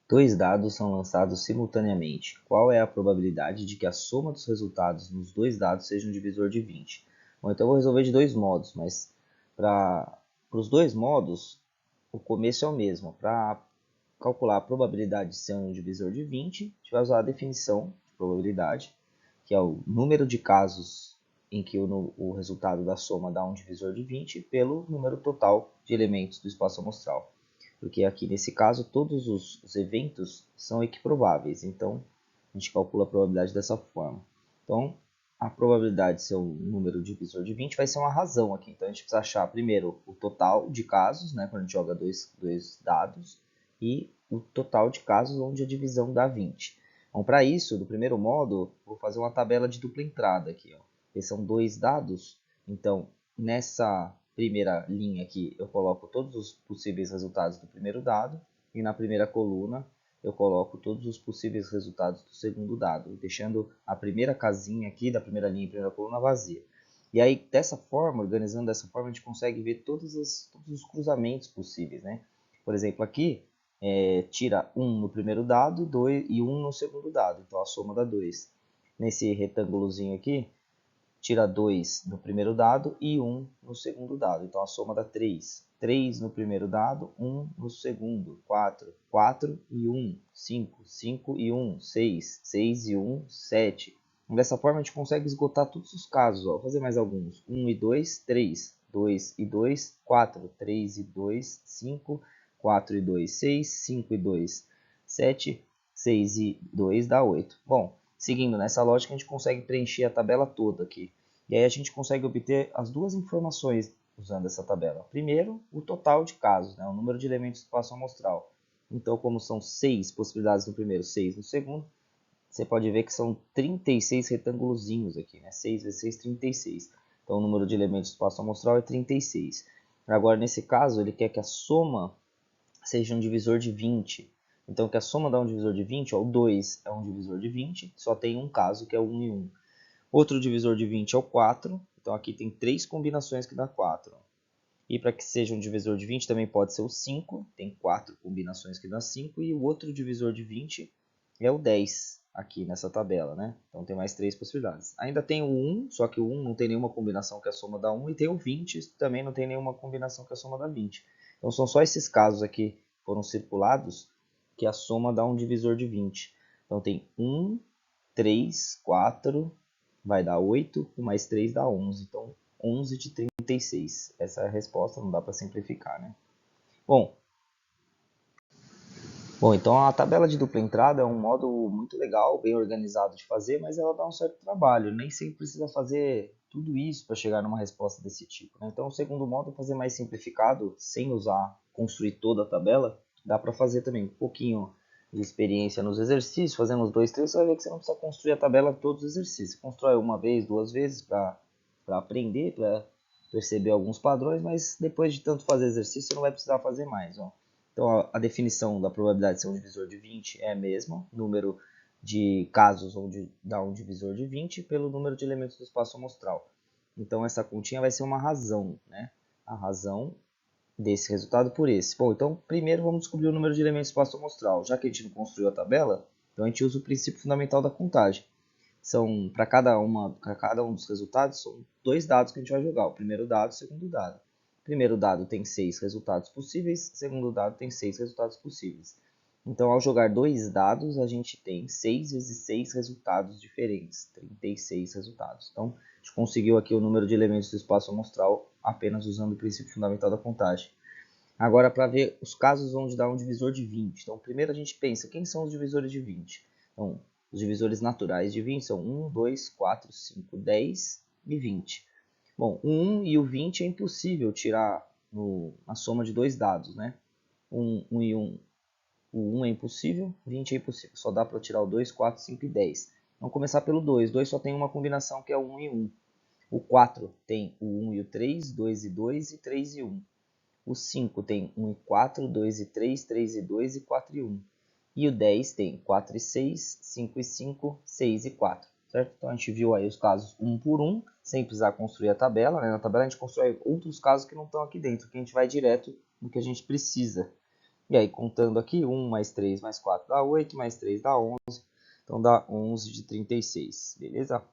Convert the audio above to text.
Dois dados são lançados simultaneamente. Qual é a probabilidade de que a soma dos resultados nos dois dados seja um divisor de 20? Bom, então eu vou resolver de dois modos, mas para os dois modos, o começo é o mesmo. Para calcular a probabilidade de ser um divisor de 20, a gente vai usar a definição de probabilidade, que é o número de casos em que o resultado da soma dá um divisor de 20 pelo número total de elementos do espaço amostral. Porque aqui nesse caso todos os eventos são equiprováveis, então a gente calcula a probabilidade dessa forma. Então a probabilidade de ser um número divisor de 20 vai ser uma razão aqui. Então a gente precisa achar primeiro o total de casos, né, quando a gente joga dois dados, e o total de casos onde a divisão dá 20. Então, para isso, do primeiro modo, vou fazer uma tabela de dupla entrada aqui. Ó. Esses são dois dados, então nessa primeira linha aqui eu coloco todos os possíveis resultados do primeiro dado, e na primeira coluna eu coloco todos os possíveis resultados do segundo dado, deixando a primeira casinha aqui da primeira linha e primeira coluna vazia. E aí, dessa forma, organizando dessa forma, a gente consegue ver todos os cruzamentos possíveis, né? Por exemplo, aqui, tira 1 no primeiro dado e 1 no segundo dado, então a soma dá 2. Nesse retângulozinho aqui, tira 2 no primeiro dado e 1 no segundo dado, então a soma dá 3. 3 no primeiro dado, 1 no segundo, 4, 4 e 1, 5, 5 e 1, 6, 6 e 1, 7. Dessa forma a gente consegue esgotar todos os casos. Ó. Vou fazer mais alguns. 1 e 2, 3. 2 e 2, 4. 3 e 2, 5. 4 e 2, 6. 5 e 2, 7. 6 e 2 dá 8. Bom, seguindo nessa lógica, a gente consegue preencher a tabela toda aqui. E aí a gente consegue obter as duas informações usando essa tabela. Primeiro, o total de casos, né? O número de elementos do espaço amostral. Então, como são 6 possibilidades no primeiro, 6 no segundo, você pode ver que são 36 retângulozinhos aqui, né? 6 vezes 6, 36. Então, o número de elementos do espaço amostral é 36. Agora, nesse caso, ele quer que a soma seja um divisor de 20. Então, que a soma dá um divisor de 20, ó, o 2 é um divisor de 20, só tem um caso que é 1 e 1. Outro divisor de 20 é o 4, então aqui tem 3 combinações que dá 4. E para que seja um divisor de 20 também pode ser o 5, tem 4 combinações que dá 5. E o outro divisor de 20 é o 10, aqui nessa tabela, né? Então tem mais 3 possibilidades. Ainda tem o 1, só que o 1 não tem nenhuma combinação que a soma dá 1. E tem o 20, também não tem nenhuma combinação que a soma dá 20. Então são só esses casos aqui que foram circulados que a soma dá um divisor de 20. Então tem 1, 3, 4, vai dar 8, mais 3 dá 11. Então 11 de 36. Essa é a resposta, não dá para simplificar, né? Bom, então a tabela de dupla entrada é um modo muito legal, bem organizado de fazer, mas ela dá um certo trabalho. Nem sempre precisa fazer tudo isso para chegar numa resposta desse tipo, né? Então o segundo modo é fazer mais simplificado, sem construir toda a tabela. Dá para fazer também um pouquinho de experiência nos exercícios, fazendo os 2, 3, você vai ver que você não precisa construir a tabela de todos os exercícios. Você constrói uma vez, duas vezes para aprender, para perceber alguns padrões, mas depois de tanto fazer exercício, você não vai precisar fazer mais. Ó. Então, a definição da probabilidade de ser um divisor de 20 é a mesma, número de casos onde dá um divisor de 20 pelo número de elementos do espaço amostral. Então, essa continha vai ser uma razão, né? A razão desse resultado por esse. Bom, então, primeiro vamos descobrir o número de elementos do espaço amostral. Já que a gente não construiu a tabela, então a gente usa o princípio fundamental da contagem. São, para cada um dos resultados, são 2 dados que a gente vai jogar. O primeiro dado e o segundo dado. O primeiro dado tem 6 resultados possíveis, o segundo dado tem 6 resultados possíveis. Então, ao jogar 2 dados, a gente tem 6 vezes 6 resultados diferentes, 36 resultados. Então, a gente conseguiu aqui o número de elementos do espaço amostral apenas usando o princípio fundamental da contagem. Agora, para ver os casos onde dá um divisor de 20. Então, primeiro a gente pensa, quem são os divisores de 20? Então, os divisores naturais de 20 são 1, 2, 4, 5, 10 e 20. Bom, o 1 e o 20 é impossível tirar na soma de 2 dados, né? 1 e 1, o 1 é impossível, 20 é impossível. Só dá para tirar o 2, 4, 5 e 10. Vamos começar pelo 2. 2 só tem uma combinação que é 1 e 1. O 4 tem o 1 e o 3, 2 e 2 e 3 e 1. O 5 tem 1 e 4, 2 e 3, 3 e 2 e 4 e 1. E o 10 tem 4 e 6, 5 e 5, 6 e 4. Certo? Então a gente viu aí os casos um por um, sem precisar construir a tabela. Né? Na tabela a gente constrói outros casos que não estão aqui dentro, que a gente vai direto no que a gente precisa. E aí, contando aqui, 1 mais 3 mais 4 dá 8, mais 3 dá 11. Então, dá 11 de 36, beleza?